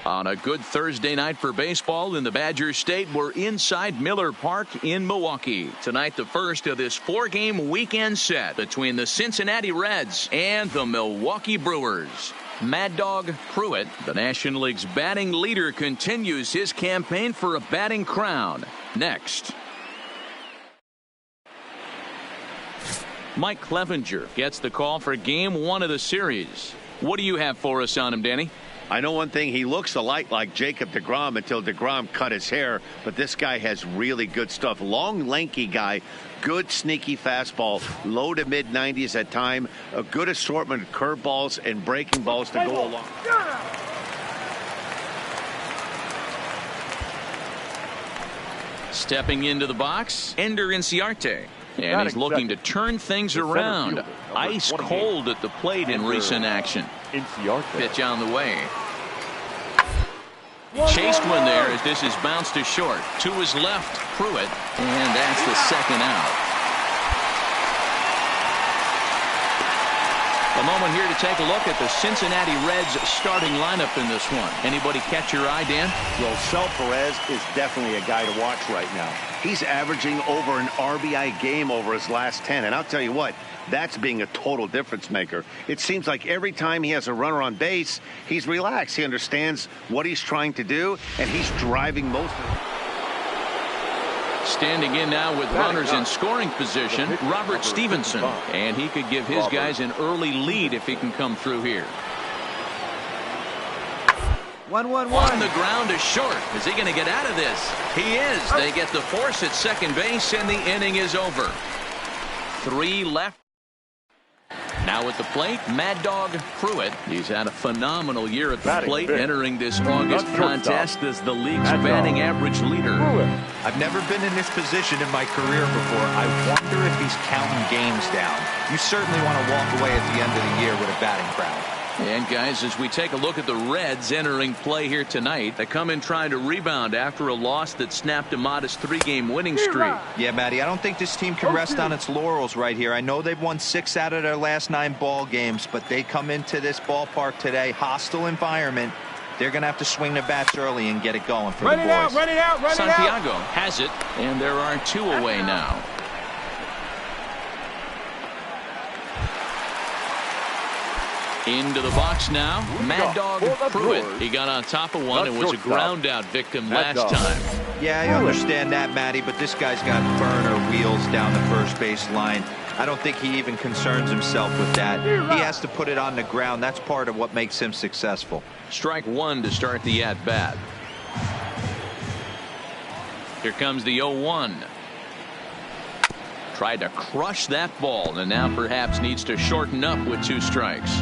On a good Thursday night for baseball in the Badger State, we're inside Miller Park in Milwaukee. Tonight, the first of this four-game weekend set between the Cincinnati Reds and the Milwaukee Brewers. Mad Dog Pruitt, the National League's batting leader, continues his campaign for a batting crown. Next. Mike Clevenger gets the call for game one of the series. What do you have for us on him, Danny? I know one thing, he looks a lot like Jacob deGrom until deGrom cut his hair, but this guy has really good stuff. Long, lanky guy, good sneaky fastball, low to mid-90s at time, a good assortment of curveballs and breaking balls to go along. Stepping into the box, Ender Inciarte. And he's looking to turn things around. Ice cold at the plate in recent action. Pitch on the way. Chased one there as this is bounced to short. To his left, Pruitt. And that's the second out. A moment here to take a look at the Cincinnati Reds starting lineup in this one. Anybody catch your eye, Dan? Well, Sal Perez is definitely a guy to watch right now. He's averaging over an RBI game over his last 10. And I'll tell you what, that's being a total difference maker. It seems like every time he has a runner on base, he's relaxed. He understands what he's trying to do, and he's driving most of it. Standing in now with runners in scoring position, Robert Stevenson. And he could give his guys an early lead if he can come through here. 1-1-1. On the ground is short. Is he going to get out of this? He is. They get the force at second base, and the inning is over. 3 left. Now at the plate, Mad Dog Pruitt. He's had a phenomenal year at the plate, entering this August contest as the league's batting average leader. I've never been in this position in my career before. I wonder if he's counting games down. You certainly want to walk away at the end of the year with a batting crown. And guys, as we take a look at the Reds entering play here tonight, they come in trying to rebound after a loss that snapped a modest 3-game winning streak. Yeah, Matty, I don't think this team can rest on its laurels right here. I know they've won 6 out of their last 9 ball games, but they come into this ballpark today, hostile environment. They're going to have to swing the bats early and get it going for the boys. Run it out. Santiago has it, and there are 2 away now. Into the box now, Mad Dog Pruitt. He got on top of one and was a ground out victim last time. Yeah, I understand that, Matty, but this guy's got burner wheels down the first base line. I don't think he even concerns himself with that. He has to put it on the ground. That's part of what makes him successful. Strike 1 to start the at-bat. Here comes the 0-1. Tried to crush that ball and now perhaps needs to shorten up with 2 strikes.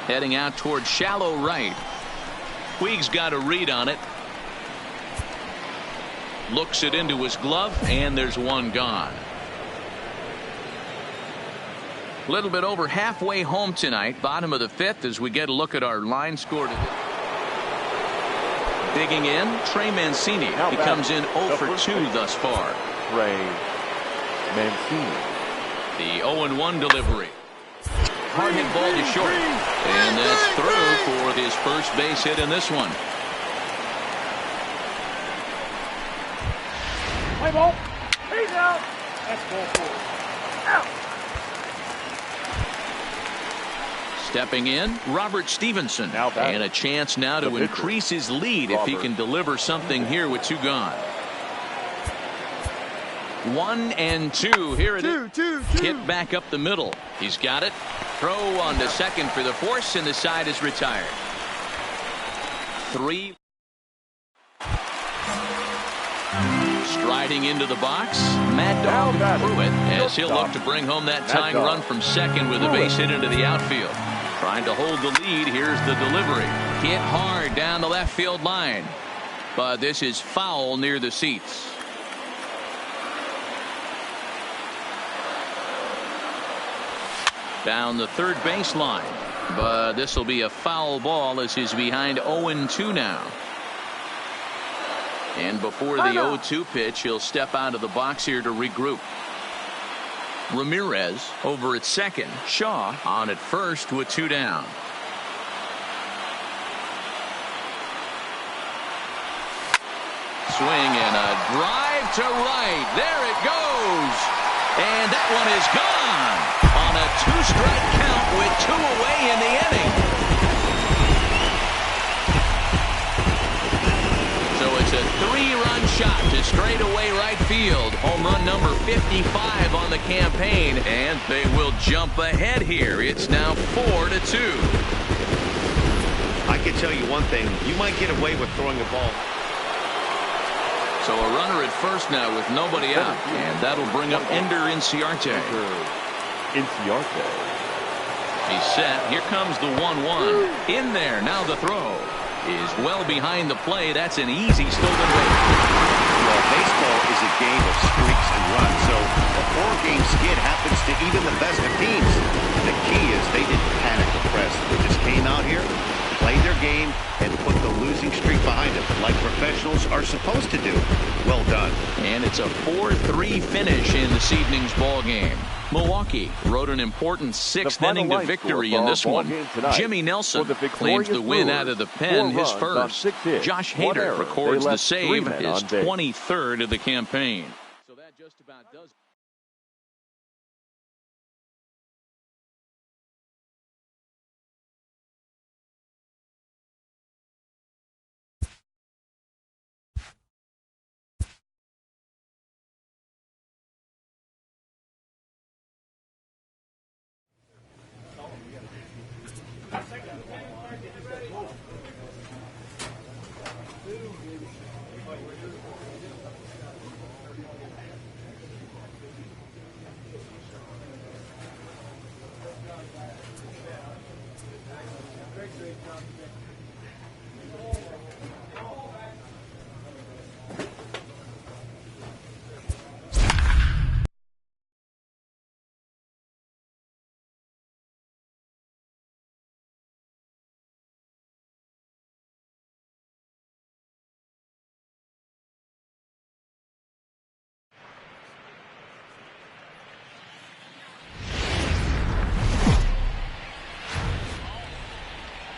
Heading out toward shallow right. Puig's got a read on it. Looks it into his glove, and there's 1 gone. A little bit over halfway home tonight, bottom of the 5th, as we get a look at our line score today. Digging in, Trey Mancini. He comes in 0 for 2 thus far. Trey Mancini. The 0-1 delivery. Hard hit ball to short. And that's through for his first base hit in this one. Play ball. He's out. That's ball 4. Out. Stepping in, Robert Stevenson. And a chance now to increase his lead if he can deliver something here with 2 gone. 1 and 2. Here it is. Hit back up the middle. He's got it. Throw on to second for the force, and the side is retired. 3. Striding into the box, Mad Dog Pruitt, as he'll look to bring home that tying run from second with a base hit into the outfield. Trying to hold the lead. Here's the delivery. Hit hard down the left field line. But this is foul near the seats. Down the third baseline. But this will be a foul ball as he's behind 0-2 now. And before the 0-2 pitch, he'll step out of the box here to regroup. Ramirez over at second. Shaw on at first with 2 down. Swing and a drive to right. There it goes. And that one is gone on a 2-strike count with 2 away in the inning. So it's a 3-run shot to straightaway right field. Home run number 55 on the campaign, and they will jump ahead here. It's now 4-2. I can tell you one thing. You might get away with throwing a ball. So a runner at first now with nobody out, and that'll bring up Ender Inciarte. He's set. Here comes the 1-1. In there. Now the throw is well behind the play. That's an easy stolen base. Well, baseball is a game of streaks and runs, so a 4-game skid happens to even the best of teams. The key is they didn't panic or press. They just came out here, played their game, and put the losing streak behind them, like professionals are supposed to do. Well done. And it's a 4-3 finish in this evening's ball game. Milwaukee rode an important 6th inning to victory in this one. Jimmy Nelson claims the win out of the pen, his first. Josh Hader records the save, his 23rd of the campaign. So that just about does.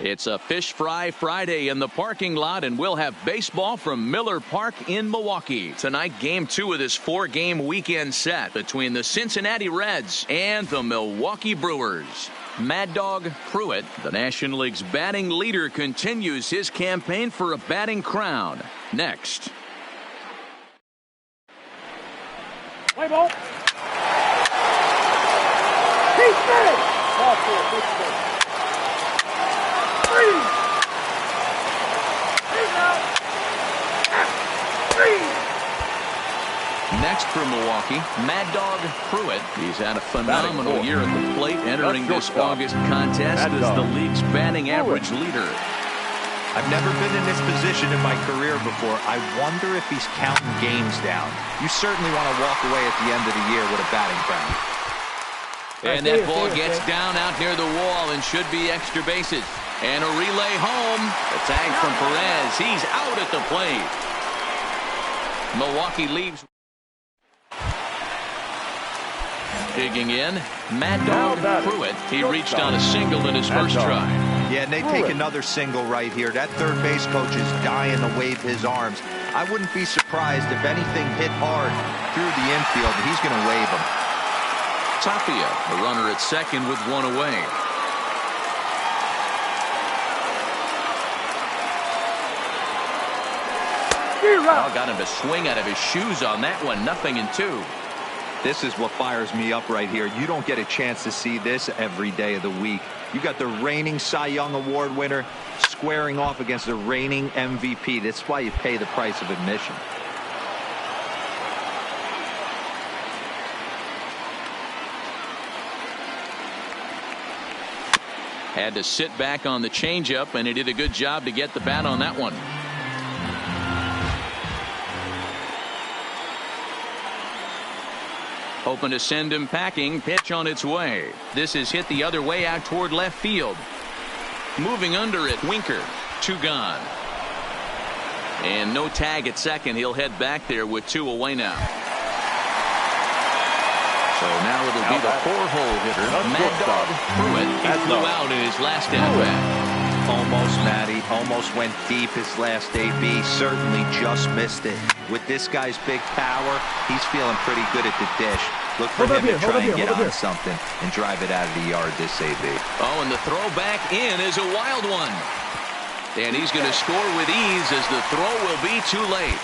It's a Fish Fry Friday in the parking lot, and we'll have baseball from Miller Park in Milwaukee. Tonight, Game 2 of this 4-game weekend set between the Cincinnati Reds and the Milwaukee Brewers. Mad Dog Pruitt, the National League's batting leader, continues his campaign for a batting crown. Next. Play ball. He's dead. Ball 4, pitch ball. Next for Milwaukee, Mad Dog Pruitt. He's had a phenomenal year at the plate, entering this August contest as the league's batting average leader. I've never been in this position in my career before. I wonder if he's counting games down. You certainly want to walk away at the end of the year with a batting crown. And that ball gets down out near the wall and should be extra bases. And a relay home. A tag from Perez. He's out at the plate. Milwaukee leaves. Digging in, Mad Dog Pruitt. He reached on a single in his first try. Yeah, and they take another single right here. That third base coach is dying to wave his arms. I wouldn't be surprised if anything hit hard through the infield. He's going to wave them. Tapia, the runner at second with one away. Oh, got him to swing out of his shoes on that one. 0-2. This is what fires me up right here. You don't get a chance to see this every day of the week. You got the reigning Cy Young Award winner squaring off against the reigning MVP. That's why you pay the price of admission. Had to sit back on the changeup, and he did a good job to get the bat on that one. Hoping to send him packing. Pitch on its way. This is hit the other way out toward left field. Moving under it, Winker. 2 gone. And no tag at second. He'll head back there with 2 away now. So now it'll be the 4-hole hitter, Mad Dog Pruitt. He flew out in his last at-bat. Almost, Matty. Almost went deep his last AB. Certainly just missed it. With this guy's big power, he's feeling pretty good at the dish. Look for him to try and get on something and drive it out of the yard this AB. Oh, and the throw back in is a wild one. And he's going to score with ease as the throw will be too late.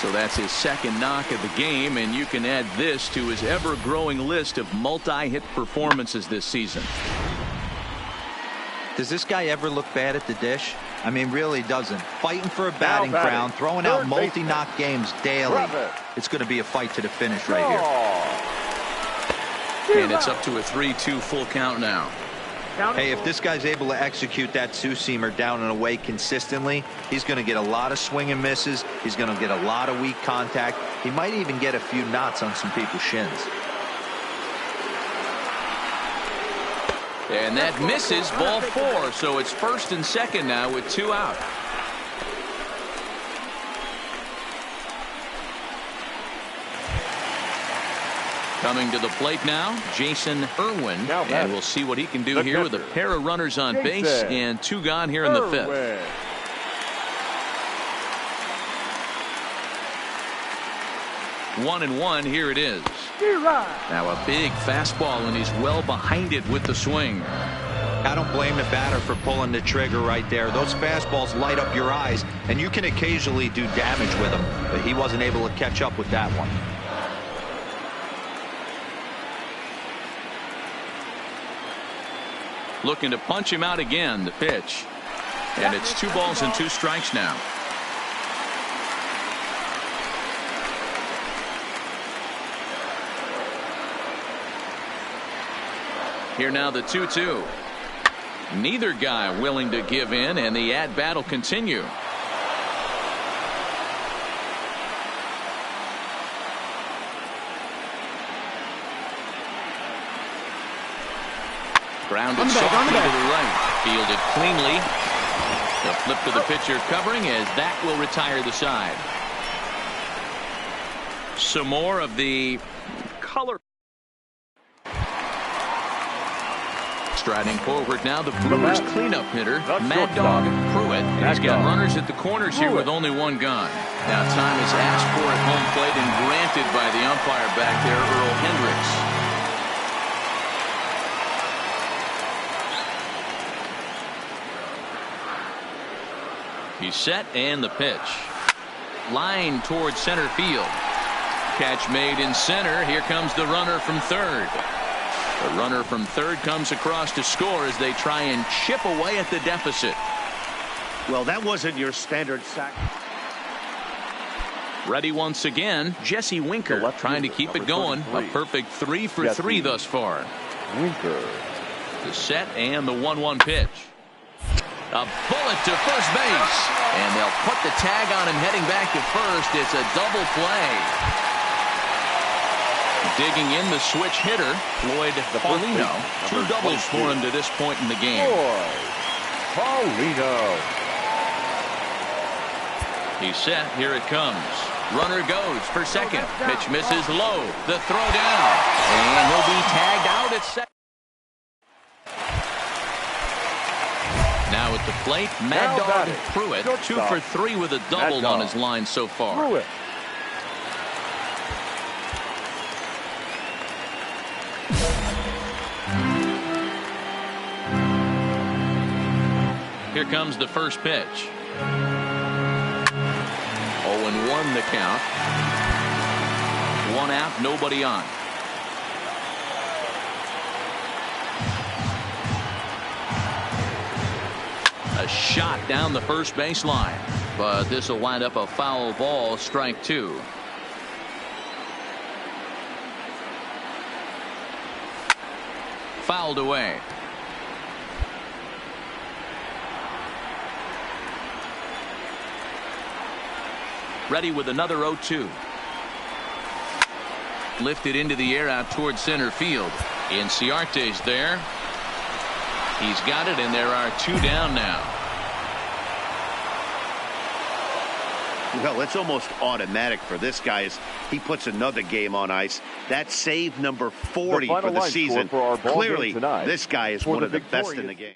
So that's his second knock of the game, and you can add this to his ever-growing list of multi-hit performances this season. Does this guy ever look bad at the dish? I mean, really doesn't. Fighting for a batting crown, throwing out multi-knock games daily. It's going to be a fight to the finish right here. And it's up to a 3-2 full count now. Hey, if this guy's able to execute that 2-seamer down and away consistently, he's going to get a lot of swing and misses. He's going to get a lot of weak contact. He might even get a few knots on some people's shins. And that misses, ball 4. So it's first and second now with 2 out. Coming to the plate now, Jason Irwin. And we'll see what he can do here with a pair of runners on base and 2 gone here in the 5th. One and one, here it is. Now a big fastball, and he's well behind it with the swing. I don't blame the batter for pulling the trigger right there. Those fastballs light up your eyes, and you can occasionally do damage with them, but he wasn't able to catch up with that one. Looking to punch him out again, the pitch. And it's 2 balls and 2 strikes now. Here now the 2-2. Neither guy willing to give in, and the at-bat will continue. Grounded softly to the right. Fielded cleanly. The flip to the pitcher covering as that will retire the side. Some more of the color. Striding forward now, the Brewers cleanup hitter, Mad Dog Pruitt. He's got runners at the corners here with only one gone. Now time is asked for at home plate and granted by the umpire back there, Earl Hendricks. He's set and the pitch. Line towards center field. Catch made in center. Here comes the runner from third. The runner from third comes across to score as they try and chip away at the deficit. Well, that wasn't your standard sack. Ready once again, Jesse Winker trying to keep it going. A perfect 3 for 3 thus far. Winker. The set and the 1-1 pitch. A bullet to first base. And they'll put the tag on him heading back to first. It's a double play. Digging in the switch hitter, Floyd Paulino. 2 doubles for him to this point in the game. Paulino. He's set. Here it comes. Runner goes for second. Pitch misses low. The throw down. And he'll be tagged out at second. Now at the plate, Mad Dog Pruitt, 2 for 3 with a double on his line so far. Pruitt. Here comes the first pitch. 0-1 the count. 1 out, nobody on. A shot down the first baseline, but this will wind up a foul ball, strike 2. Fouled away. Ready with another 0-2. Lifted into the air out towards center field. Inciarte's there. He's got it, and there are 2 down now. Well, it's almost automatic for this guy as he puts another game on ice. That's save number 40 for the season. Clearly, this guy is one of the best in the game.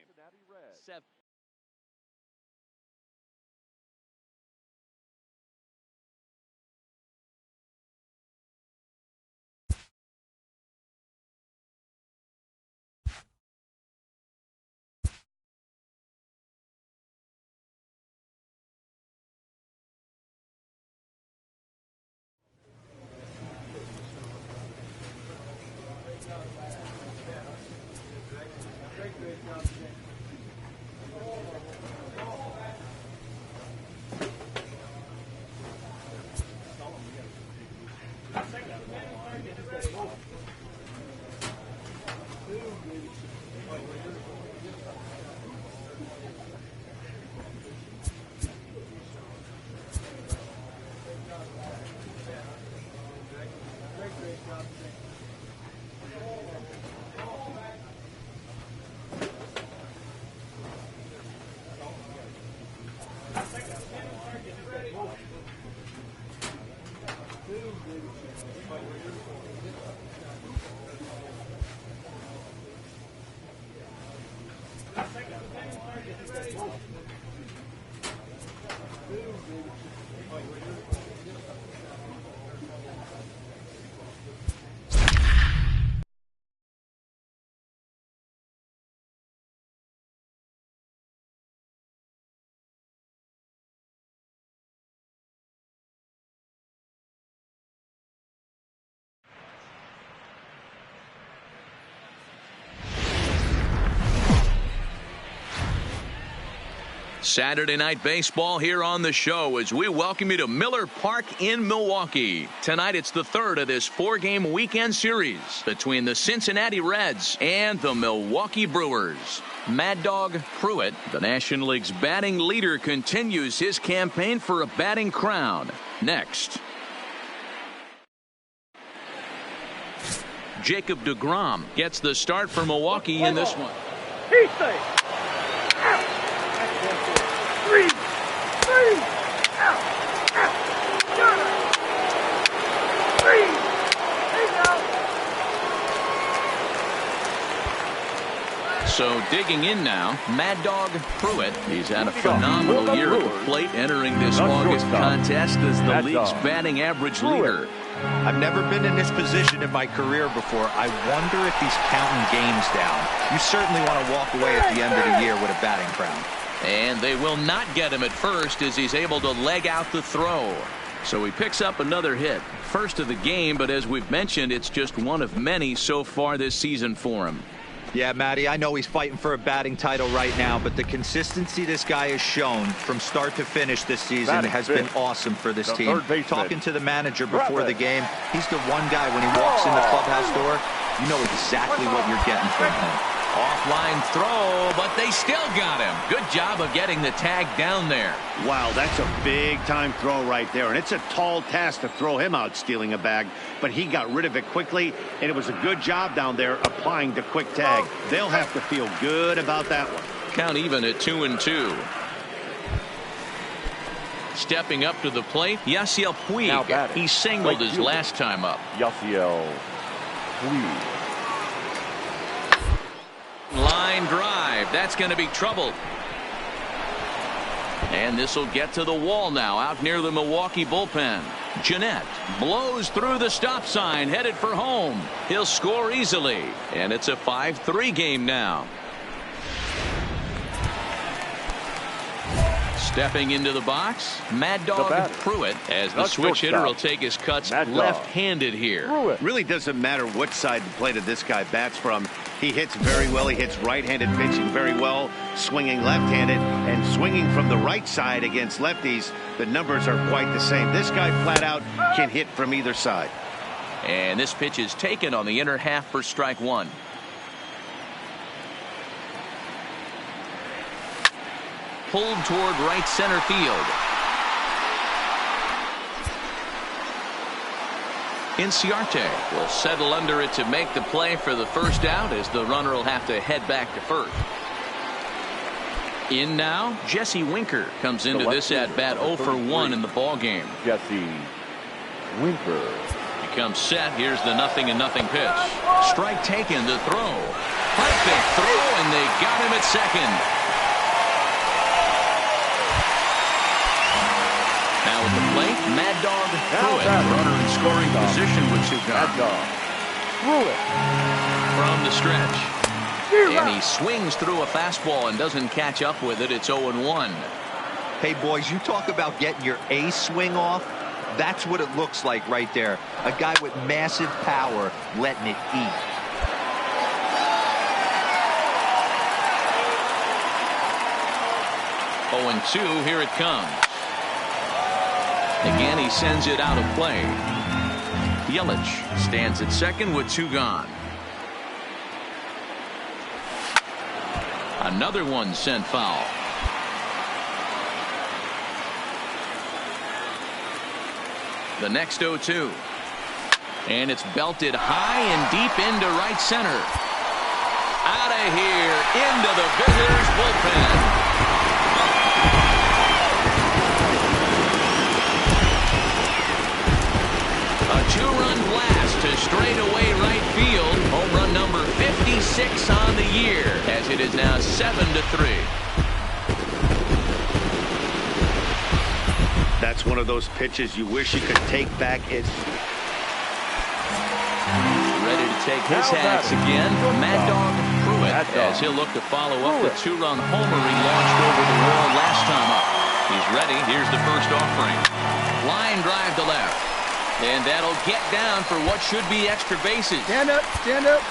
Saturday night baseball here on the show as we welcome you to Miller Park in Milwaukee. Tonight it's the third of this 4-game weekend series between the Cincinnati Reds and the Milwaukee Brewers. Mad Dog Pruitt, the National League's batting leader, continues his campaign for a batting crown. Next. Jacob deGrom gets the start for Milwaukee in this one. He's safe. Out. Three. Out. Got it. Three. He's out. So digging in now, Mad Dog Pruitt. He's had a phenomenal year at the plate, entering this August contest as the league's batting average leader. I've never been in this position in my career before. I wonder if he's counting games down. You certainly want to walk away at the end of the year with a batting crown. And they will not get him at first as he's able to leg out the throw. So he picks up another hit. First of the game, but as we've mentioned, it's just one of many so far this season for him. Yeah, Matty, I know he's fighting for a batting title right now, but the consistency this guy has shown from start to finish this season has been awesome for this team. Talking to the manager before the game, he's the one guy when he walks in the clubhouse door, you know exactly what you're getting from him. Offline throw, but they still got him. Good job of getting the tag down there. Wow, that's a big-time throw right there, and it's a tall task to throw him out stealing a bag, but he got rid of it quickly, and it was a good job down there applying the quick tag. They'll have to feel good about that one. Count even at 2-2. Stepping up to the plate, Yasiel Puig. He singled his last time up. Yasiel Puig. Line drive. That's going to be trouble. And this will get to the wall now out near the Milwaukee bullpen. Jeanette blows through the stop sign, headed for home. He'll score easily. And it's a 5-3 game now. Stepping into the box, Mad Dog Pruitt, as the switch hitter will take his cuts left-handed here. Really doesn't matter what side the plate of this guy bats from. He hits very well. He hits right-handed pitching very well, swinging left-handed, and swinging from the right side against lefties. The numbers are quite the same. This guy flat out can hit from either side. And this pitch is taken on the inner half for strike one. Pulled toward right center field. Inciarte will settle under it to make the play for the first out as the runner will have to head back to first. In now, Jesse Winker comes into this at bat 0 for 1 in the ball game. Jesse Winker. He comes set. Here's the 0-0 pitch. Strike taken to throw. Perfect throw, and they got him at second. Now at the plate, Mad Dog Pruitt, runner in scoring position with 2 Mad Dog Pruitt from the stretch. And he swings through a fastball and doesn't catch up with it. It's 0-1. Hey, boys, you talk about getting your A swing off. That's what it looks like right there. A guy with massive power letting it eat. Oh, 0-2, here it comes. Again, he sends it out of play. Yelich stands at second with 2 gone. Another one sent foul. The next 0-2. And it's belted high and deep into right center. Out of here, into the visitors' bullpen. A 2-run blast to straightaway right field. Home run number 56 on the year, as it is now 7-3. That's one of those pitches you wish you could take back. It's ready to take his hats again. Mad Dog Pruitt, as he'll look to follow up the 2-run homer he launched over the wall last time up. He's ready. Here's the first offering. Line drive to left. And that'll get down for what should be extra bases. Stand up, stand up.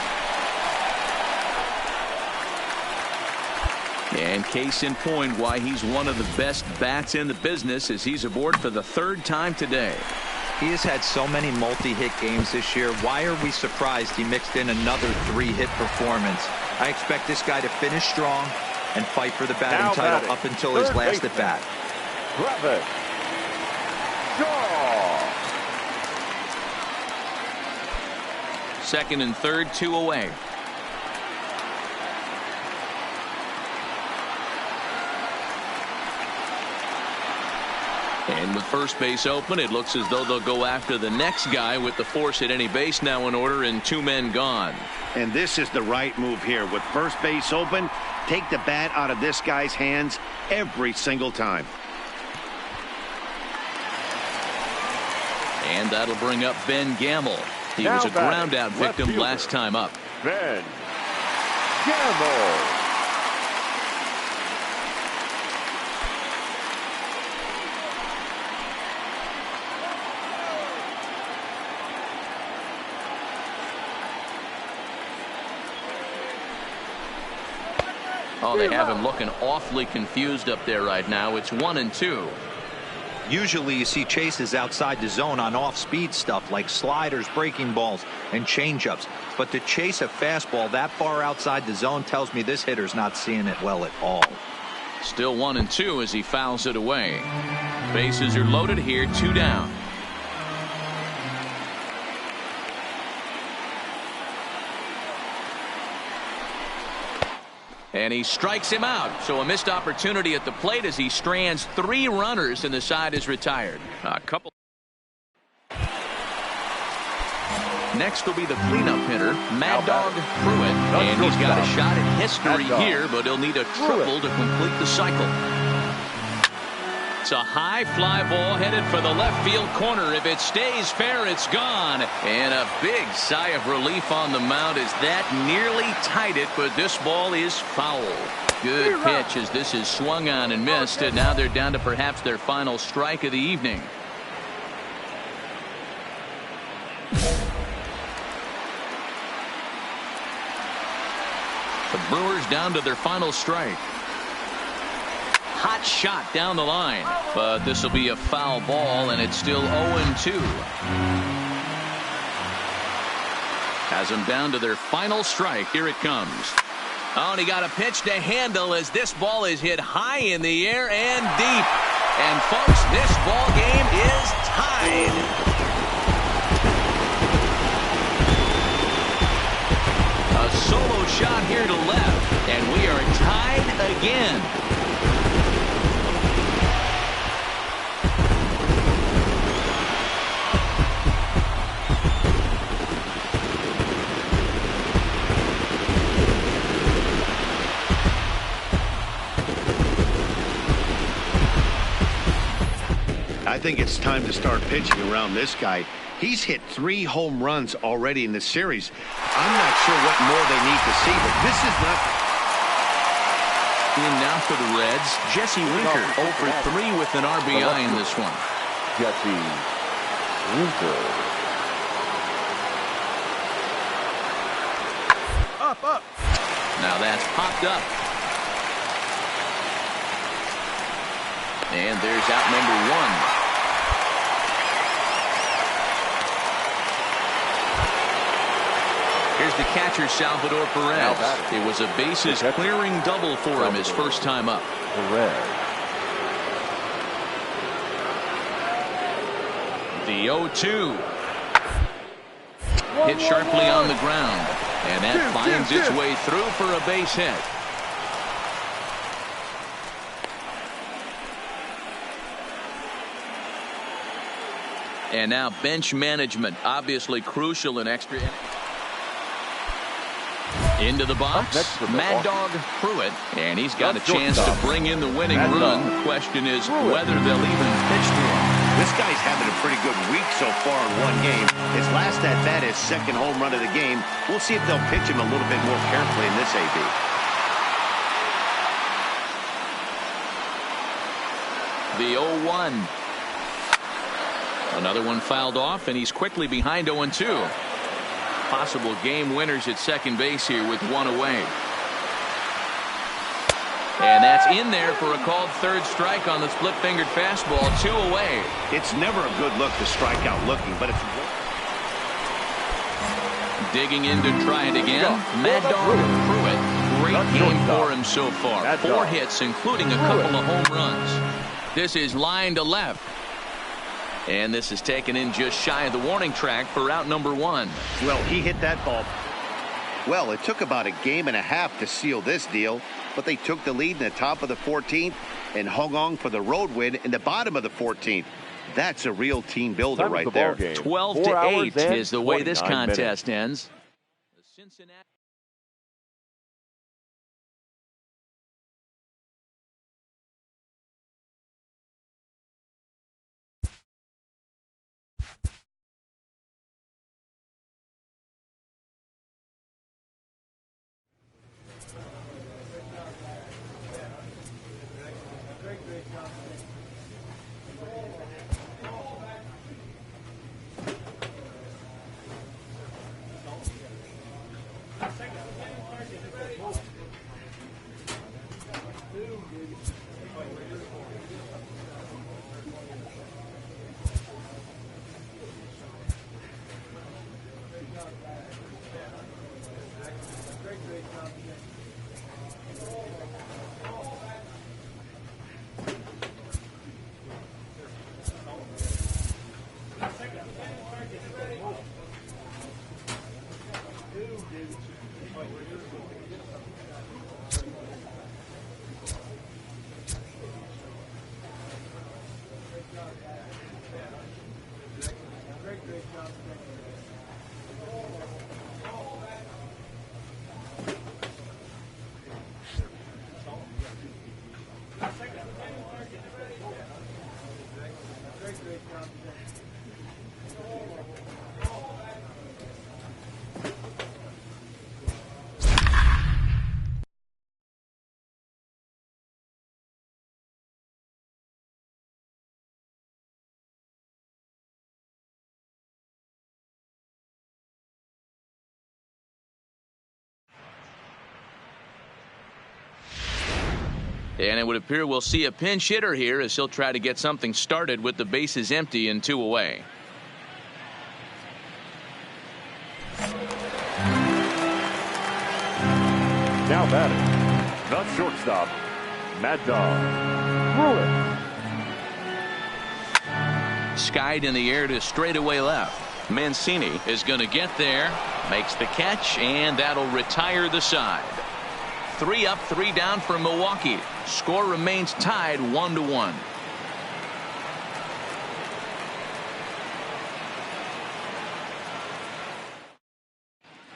And case in point why he's one of the best bats in the business as he's aboard for the 3rd time today. He has had so many multi-hit games this year. Why are we surprised he mixed in another 3-hit performance? I expect this guy to finish strong and fight for the batting title up until his last at bat. Second and third, 2 away. And with first base open, it looks as though they'll go after the next guy with the force at any base now in order and 2 men gone. And this is the right move here. With first base open, take the bat out of this guy's hands every single time. And that'll bring up Ben Gamble. He was a ground out victim last time up. Ben Gamble. Oh, they have him looking awfully confused up there right now. It's 1-2. Usually you see chases outside the zone on off-speed stuff like sliders, breaking balls, and changeups. But to chase a fastball that far outside the zone tells me this hitter's not seeing it well at all. Still 1-2 as he fouls it away. Bases are loaded here, 2 down. And he strikes him out. So a missed opportunity at the plate as he strands 3 runners and the side is retired. A couple. Next will be the cleanup hitter, Mad Dog Pruitt. And he's got a shot at history here, but he'll need a triple to complete the cycle. It's a high fly ball headed for the left field corner. If it stays fair, it's gone. And a big sigh of relief on the mound as that nearly tied it, but this ball is foul. Good pitch as this is swung on and missed, and now they're down to perhaps their final strike of the evening. The Brewers down to their final strike. Hot shot down the line, but this will be a foul ball, and it's still 0-2. Has them down to their final strike. Here it comes. Oh, and he got a pitch to handle as this ball is hit high in the air and deep. And folks, this ball game is tied. A solo shot here to left, and we are tied again. I think it's time to start pitching around this guy. He's hit 3 home runs already in this series. I'm not sure what more they need to see, but this is not. In now for the Reds, Jesse Winker 0 for 3 with an RBI in this one. Jesse Winker. Up. Now that's popped up. And there's out number 1. Here's the catcher, Salvador Perez. It was a bases clearing double for him his first time up. Perez. The 0-2. Hit sharply on the ground. And that finds its way through for a base hit. And now bench management, obviously crucial in extra. Into the box, Mad Dog Pruitt, and he's got a chance to bring in the winning run. The question is whether they'll even pitch to him. This guy's having a pretty good week so far in one game. His last at bat is second home run of the game. We'll see if they'll pitch him a little bit more carefully in this AB. The 0-1. Another one fouled off, and he's quickly behind 0-2. Possible game winners at second base here with 1 away. And that's in there for a called third strike on the split-fingered fastball. 2 away. It's never a good look to strike out looking, but it's... Digging in to try it again. Mad Dog Pruitt. Great game for him so far. 4 hits, including a couple of home runs. This is line to left. And this is taken in just shy of the warning track for out number 1. Well, he hit that ball. Well, it took about a game and a half to seal this deal, but they took the lead in the top of the 14th and hung on for the road win in the bottom of the 14th. That's a real team builder right there. 12-8 is the way this contest ends. The Cincinnati. And it would appear we'll see a pinch hitter here as he'll try to get something started with the bases empty and 2 away. Now batting, the shortstop, Mad Dog Pruitt. Skied in the air to straightaway left. Mancini is going to get there, makes the catch, and that'll retire the side. 3 up, 3 down for Milwaukee. Score remains tied 1-1.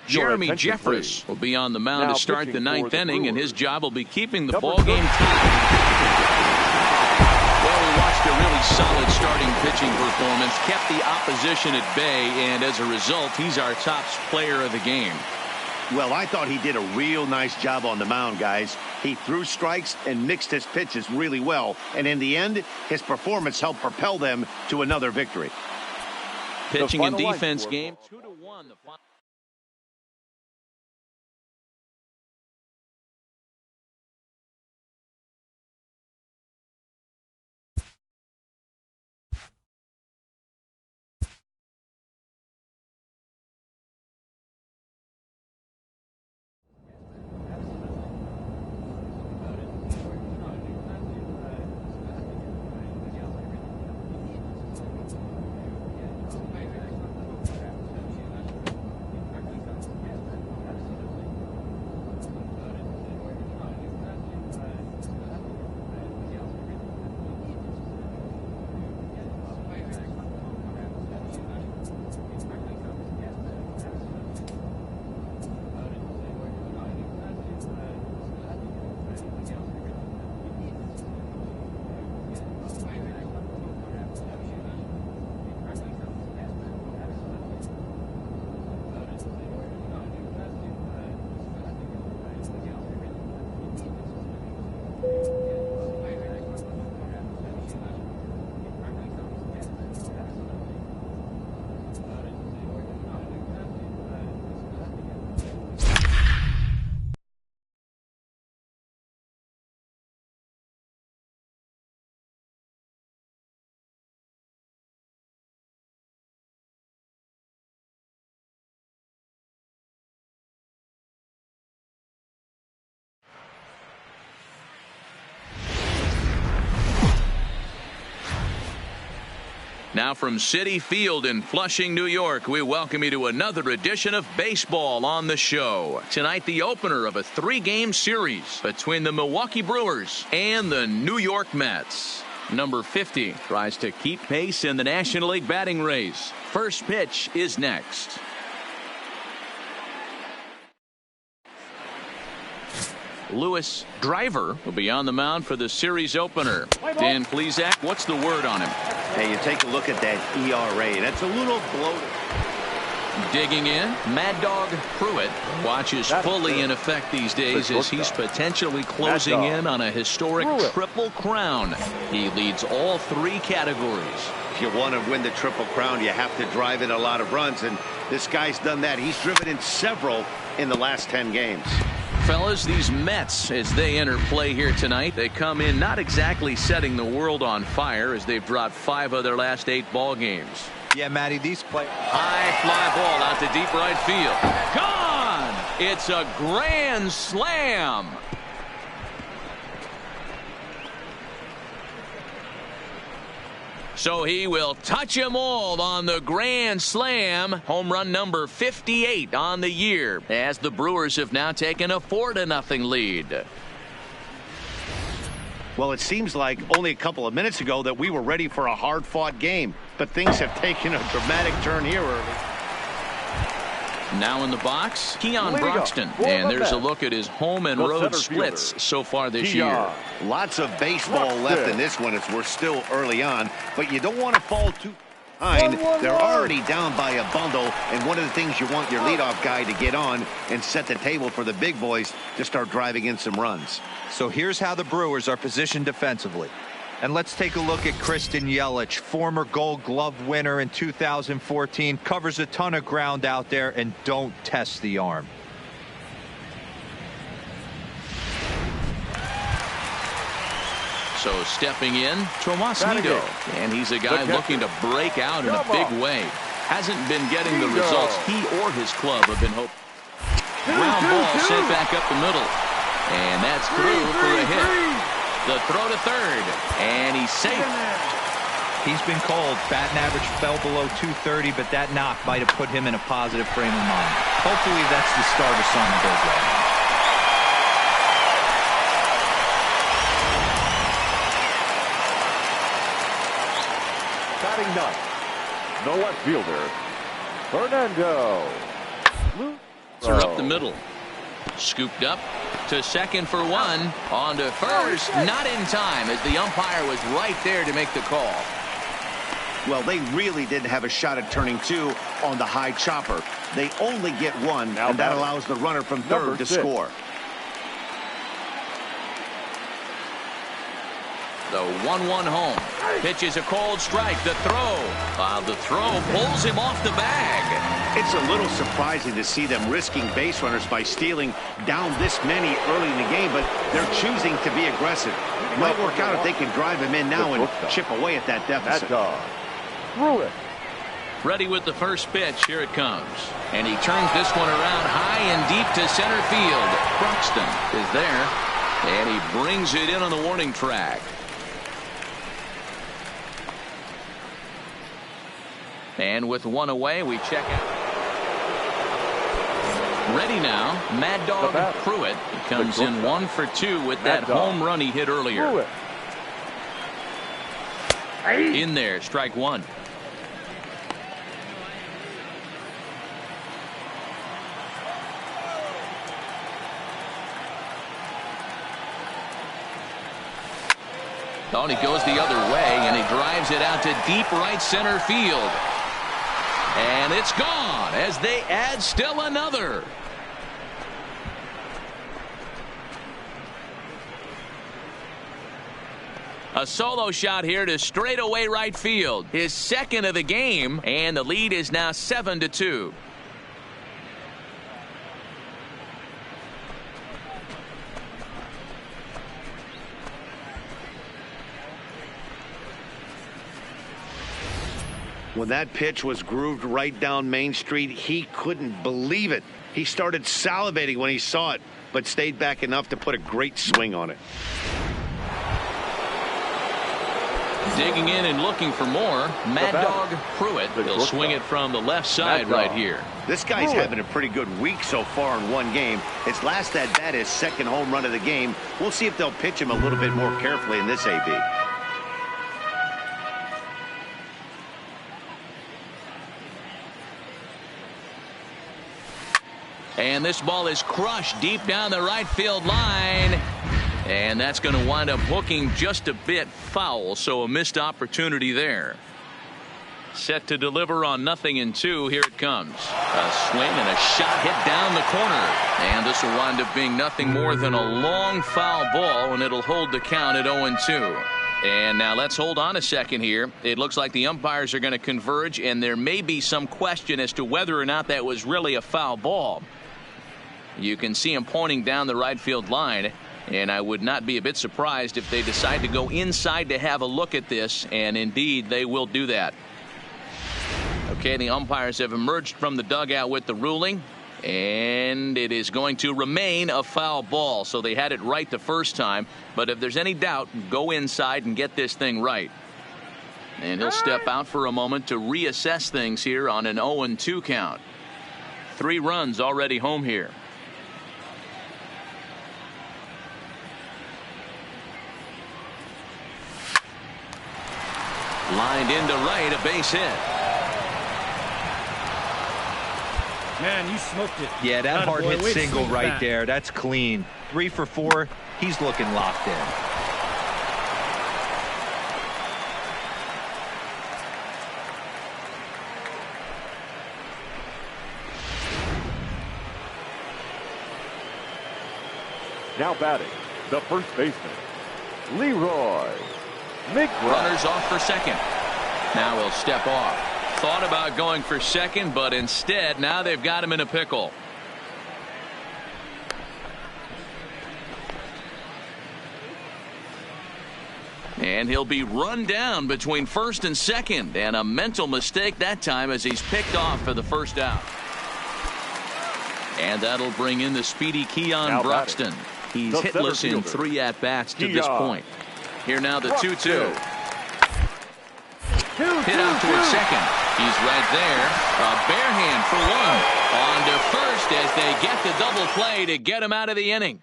Jeremy Jeffress will be on the mound now to start the 9th inning, and his job will be keeping the ball game tied. Well, we watched a really solid starting pitching performance, kept the opposition at bay, and as a result, he's our top player of the game. Well, I thought he did a real nice job on the mound, guys. He threw strikes and mixed his pitches really well. And in the end, his performance helped propel them to another victory. Pitching and defense game, 2-1. The final. Now from Citi Field in Flushing, New York, we welcome you to another edition of Baseball on the Show. Tonight, the opener of a 3-game series between the Milwaukee Brewers and the New York Mets. Number 50 tries to keep pace in the National League batting race. First pitch is next. Louis Driver will be on the mound for the series opener. Dan Plesac, what's the word on him? Hey, you take a look at that ERA. That's a little bloated. Digging in, Mad Dog Pruitt watches fully in effect these days as he's potentially closing in on a historic triple crown. He leads all 3 categories. If you want to win the Triple Crown, you have to drive in a lot of runs, and this guy's done that. He's driven in several in the last 10 games. Fellas, these Mets, as they enter play here tonight, they come in not exactly setting the world on fire as they've dropped 5 of their last 8 ball games. Yeah, Matty, these play. High fly ball out to deep right field. Gone! It's a grand slam. So he will touch them all on the grand slam. Home run number 58 on the year, as the Brewers have now taken a 4-0 lead. Well, it seems like only a couple of minutes ago that we were ready for a hard-fought game, but things have taken a dramatic turn here early. Now in the box, Keon Broxton, and there's a look at his home and road splits so far this year. Lots of baseball left in this one as we're still early on, but you don't want to fall too behind. They're already down by a bundle, and one of the things you want your leadoff guy to get on and set the table for the big boys to start driving in some runs. So here's how the Brewers are positioned defensively. And let's take a look at Kristen Yelich, former Gold Glove winner in 2014, covers a ton of ground out there and don't test the arm. So stepping in, Tomas Nido, and he's a guy looking to break out in a big way. Hasn't been getting the results he or his club have been hoping. Ground ball sent back up the middle, and that's through for a hit. The throw to third, and he's safe. He's been called. Batting average fell below 230, but that knock might have put him in a positive frame of mind. Hopefully that's the start of something good right now. Batting ninth, the left fielder, Fernando. They're up the middle. Scooped up to second for one. On to first. Not in time, as the umpire was right there to make the call. Well, they really didn't have a shot at turning 2 on the high chopper. They only get 1, and that allows the runner from third to score. The 1-1 home. Pitch is a cold strike. The throw. The throw pulls him off the bag. It's a little surprising to see them risking base runners by stealing down this many early in the game, but they're choosing to be aggressive. It might work out if they can drive him in now and chip away at that deficit. Ready with the first pitch. Here it comes. And he turns this one around high and deep to center field. Broxton is there, and he brings it in on the warning track. And with 1 away, we check out. Ready now, Mad Dog Pruitt. He comes in 1 for 2 with that home run he hit earlier. In there, strike 1. Oh, and he goes the other way, and he drives it out to deep right center field. And it's gone as they add still another. A solo shot here to straightaway right field. His second of the game, and the lead is now 7-2. When that pitch was grooved right down Main Street, he couldn't believe it. He started salivating when he saw it, but stayed back enough to put a great swing on it. Digging in and looking for more, Mad Dog Pruitt. He'll swing it from the left side right here. This guy's having a pretty good week so far in one game. His last at bat, his second home run of the game. We'll see if they'll pitch him a little bit more carefully in this AB. And this ball is crushed deep down the right field line. And that's going to wind up hooking just a bit foul, so a missed opportunity there. Set to deliver on 0-2. Here it comes. A swing and a shot hit down the corner. And this will wind up being nothing more than a long foul ball, and it'll hold the count at 0-2. And now let's hold on a second here. It looks like the umpires are going to converge, and there may be some question as to whether or not that was really a foul ball. You can see him pointing down the right field line, and I would not be a bit surprised if they decide to go inside to have a look at this, and indeed they will do that. Okay, the umpires have emerged from the dugout with the ruling, and it is going to remain a foul ball. So they had it right the first time, but if there's any doubt, go inside and get this thing right. And he'll step out for a moment to reassess things here on an 0-2 count. 3 runs already home here. Lined into right, a base hit. Man, you smoked it. Yeah, that hard hit single right back there. That's clean. 3 for 4. He's looking locked in. Now batting, the first baseman, Leroy McGrath. Runners off for second. Now he'll step off. Thought about going for second, but instead now they've got him in a pickle. And he'll be run down between first and second, and a mental mistake that time as he's picked off for the first out. And that'll bring in the speedy Keon Broxton. He's hitless in 3 at-bats to this point. Here now the 2-2. Hit out towards second. He's right there. A bare hand for 1. On to first as they get the double play to get him out of the inning.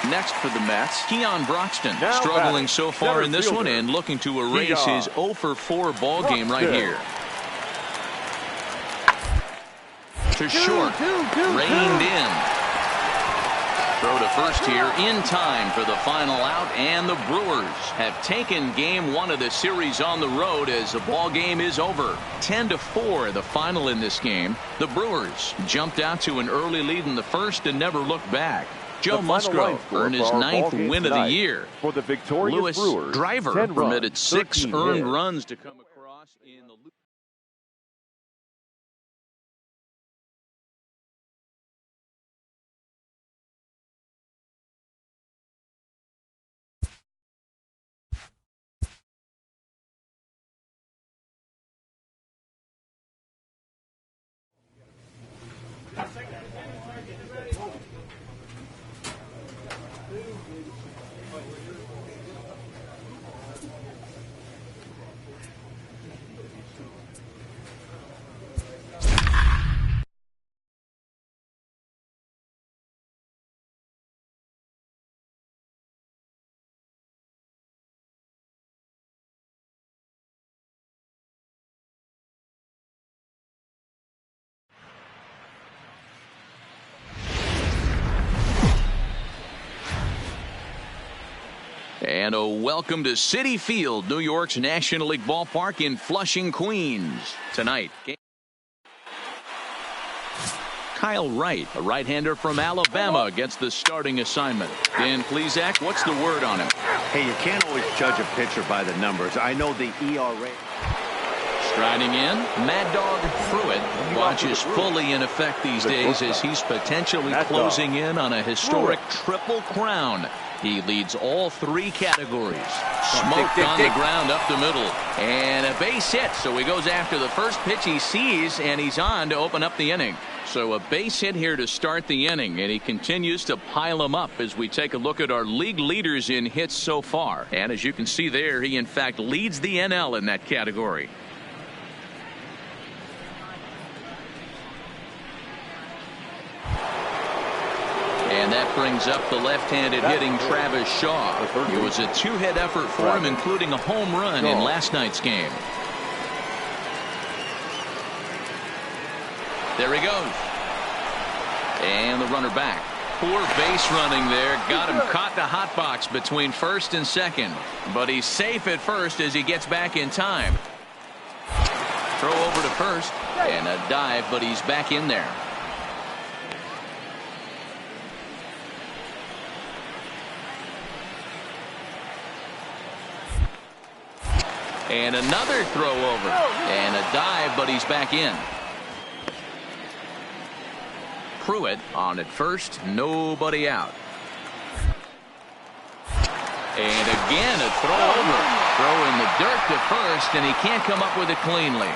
Next for the Mets, Keon Broxton, struggling so far in this one and looking to erase his 0-for-4 ball game right here. To short, reined in. Throw to first here in time for the final out, and the Brewers have taken game 1 of the series on the road as the ball game is over. 10-4 the final in this game. The Brewers jumped out to an early lead in the first and never looked back. Joe Musgrove earned his 9th win of the year. For the victorious Lewis Brewers, Driver permitted 6 earned runs to come across in the And a welcome to Citi Field, New York's National League ballpark in Flushing, Queens. Tonight, Kyle Wright, a right-hander from Alabama, gets the starting assignment. Dan Plesac, what's the word on him? Hey, you can't always judge a pitcher by the numbers. I know the ERA. Striding in, Mad Dog Pruitt watches fully in effect these days as he's potentially closing in on a historic triple crown. He leads all three categories. Smoked on the ground up the middle. And a base hit. So he goes after the first pitch he sees, and he's on to open up the inning. So a base hit here to start the inning, and he continues to pile them up as we take a look at our league leaders in hits so far. And as you can see there, he in fact leads the NL in that category. And that brings up the left-handed hitting Travis Shaw. It was a two-hit effort for him, including a home run in last night's game. There he goes. And the runner back. Poor base running there. Got him caught the hot box between first and second. But he's safe at first as he gets back in time. Throw over to first. And a dive, but he's back in there. And another throw over. And a dive, but he's back in. Pruitt on at first. Nobody out. And again a throw over. Throw in the dirt to first, and he can't come up with it cleanly.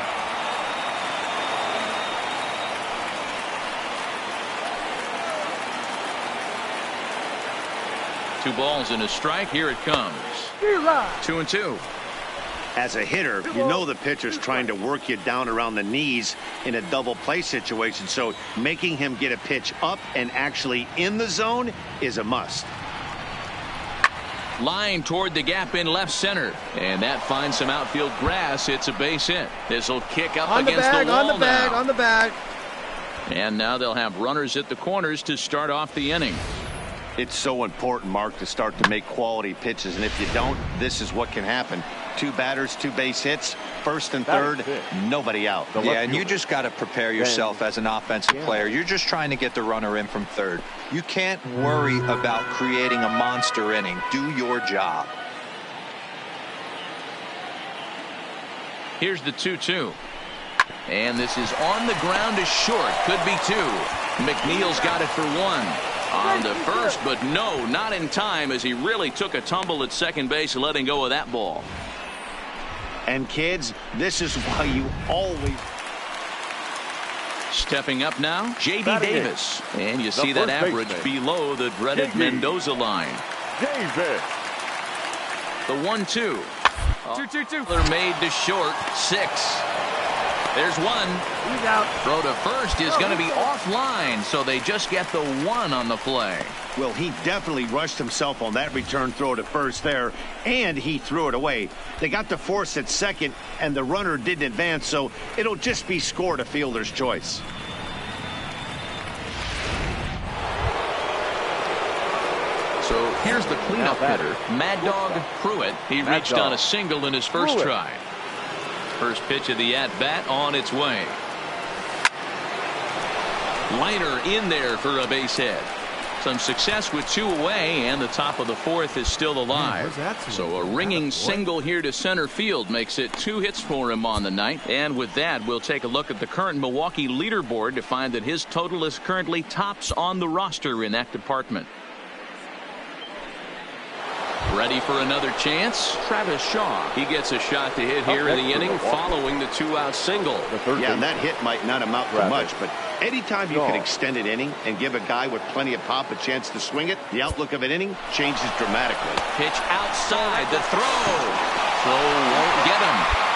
Two balls and a strike. Here it comes. 2-2. As a hitter, you know the pitcher's trying to work you down around the knees in a double play situation, so making him get a pitch up and actually in the zone is a must. Line toward the gap in left center, and that finds some outfield grass. It's a base hit. This will kick up against the wall now. On the bag. And now they'll have runners at the corners to start off the inning. It's so important, Mark, to start to make quality pitches, and if you don't, this is what can happen. Two batters, two base hits, first and third, nobody out. Yeah, and you just got to prepare yourself as an offensive player. You're just trying to get the runner in from third. You can't worry about creating a monster inning. Do your job. Here's the 2-2. And this is on the ground to short. Could be two. McNeil's got it for one. On the first, but no, not in time, as he really took a tumble at second base, letting go of that ball. And kids, this is why you always... Stepping up now, J.D. Davis. And you see that average below the dreaded Mendoza line. Davis. The 1-2. 2-2-2. They're made to short. 6. There's one. He's out. Throw to first is going to be offline, so they just get the 1 on the play. Well, he definitely rushed himself on that return throw to first there, and he threw it away. They got the force at second, and the runner didn't advance, so it'll just be scored a fielder's choice. So here's the cleanup hitter, Mad Dog Pruitt. He reached on a single in his first try. First pitch of the at-bat on its way. Liner in there for a base hit. Some success with 2 away, and the top of the 4th is still alive. So a ringing single here to center field makes it 2 hits for him on the night. And with that, we'll take a look at the current Milwaukee leaderboard to find that his total is currently tops on the roster in that department. Ready for another chance? Travis Shaw. He gets a shot to hit here in the inning following the 2-out single. Yeah, and that hit might not amount to much, but anytime you can extend an inning and give a guy with plenty of pop a chance to swing it, the outlook of an inning changes dramatically. Pitch outside, the throw. Throw won't get him.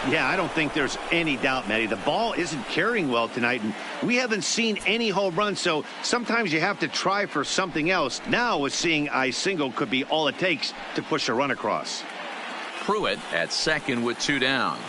Yeah, I don't think there's any doubt, Matty. The ball isn't carrying well tonight, and we haven't seen any home runs, so sometimes you have to try for something else. Now, with seeing I single could be all it takes to push a run across. Pruitt at second with 2 down.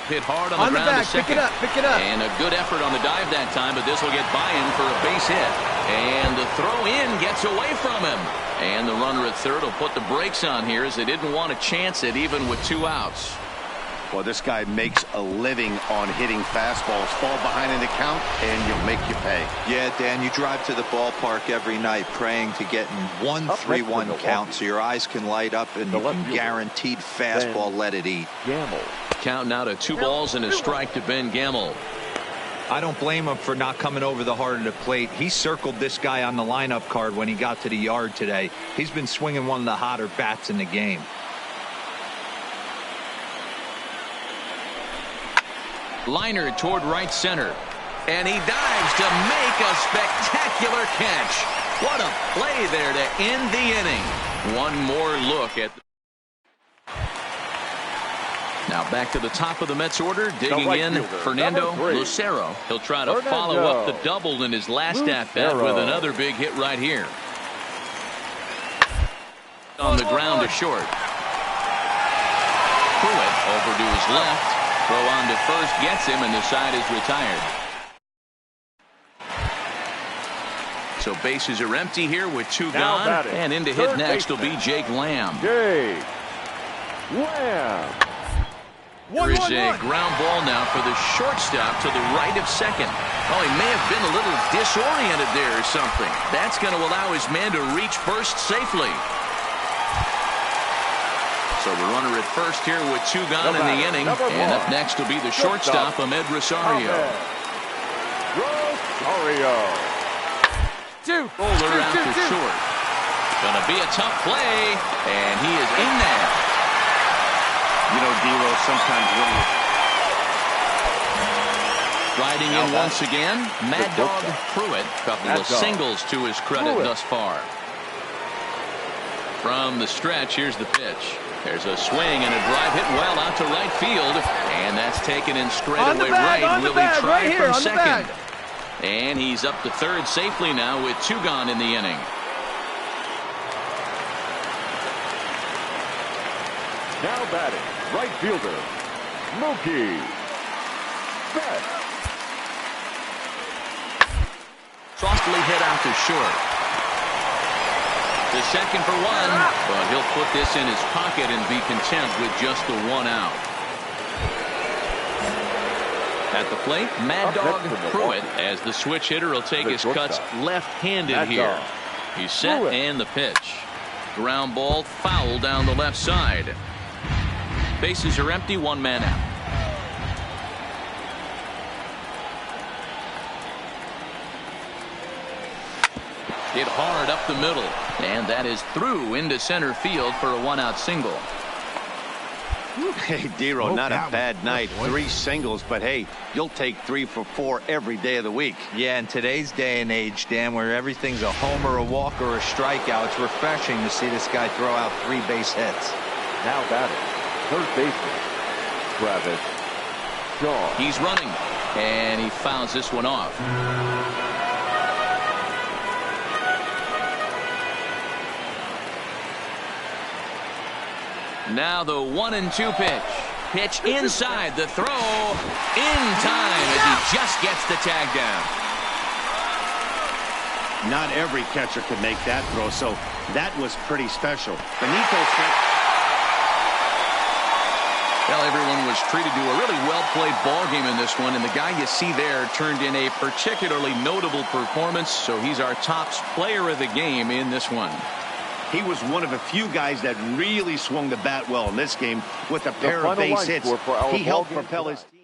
Hit hard on the ground to second. Pick it up. And a good effort on the dive that time, but this will get by him for a base hit. And the throw in gets away from him. And the runner at third will put the brakes on here as they didn't want to chance it even with 2 outs. Well, this guy makes a living on hitting fastballs. Fall behind in the count, and you'll make you pay. Yeah, Dan, you drive to the ballpark every night praying to get in 1-3-1 count so your eyes can light up and you can guaranteed fastball let it eat. Gamble. Count now to 2 balls and a strike to Ben Gamble. I don't blame him for not coming over the heart of the plate. He circled this guy on the lineup card when he got to the yard today. He's been swinging one of the hotter bats in the game. Liner toward right center. And he dives to make a spectacular catch. What a play there to end the inning. One more look at. Now back to the top of the Mets order. Digging in, Fernando Lucero. He'll try to follow up the double in his last at-bat with another big hit right here. On the ground to short. Pruitt over to his left. Throw on to first gets him, and the side is retired. So bases are empty here with 2 gone. And in to hit next will be Jake Lamb. Jake Lamb. There is a ground ball now for the shortstop to the right of second. Oh, he may have been a little disoriented there or something. That's going to allow his man to reach first safely. So the runner at first here with 2 gone in the inning. And up next will be the shortstop, Ahmed Rosario. Bowler out to short. Gonna be a tough play. And he is in there. You know, D-Ro, sometimes really. Riding in once again, Mad Dog Pruitt. Couple of singles to his credit thus far. From the stretch, here's the pitch. There's a swing and a drive hit well out to right field. And that's taken in straightaway right. Will he try from second? And he's up to third safely now with 2 gone in the inning. Now batting, right fielder, Mookie Betts. Softly hit out to short. To second for 1, but he'll put this in his pocket and be content with just the 1 out. At the plate, Mad Dog Pruitt, as the switch hitter, will take his cuts left-handed here. He's set and the pitch. Ground ball foul down the left side. Bases are empty, 1 man out. Hit hard up the middle, and that is through into center field for a 1-out single. Hey, D-Ro, not a bad night. 3 singles, but hey, you'll take 3 for 4 every day of the week. Yeah, in today's day and age, Dan, where everything's a homer, a walk, or a strikeout, it's refreshing to see this guy throw out 3 base hits. Now batting, third baseman, Travis Shaw. He's running, and he fouls this one off. Now the 1-2 pitch. Pitch inside, the throw in time as he just gets the tag down. Not every catcher could make that throw, so that was pretty special. Benito said. Well, everyone was treated to a really well-played ball game in this one, and the guy you see there turned in a particularly notable performance, so he's our top player of the game in this one. He was one of a few guys that really swung the bat well in this game with a pair of base hits. He helped propel his team.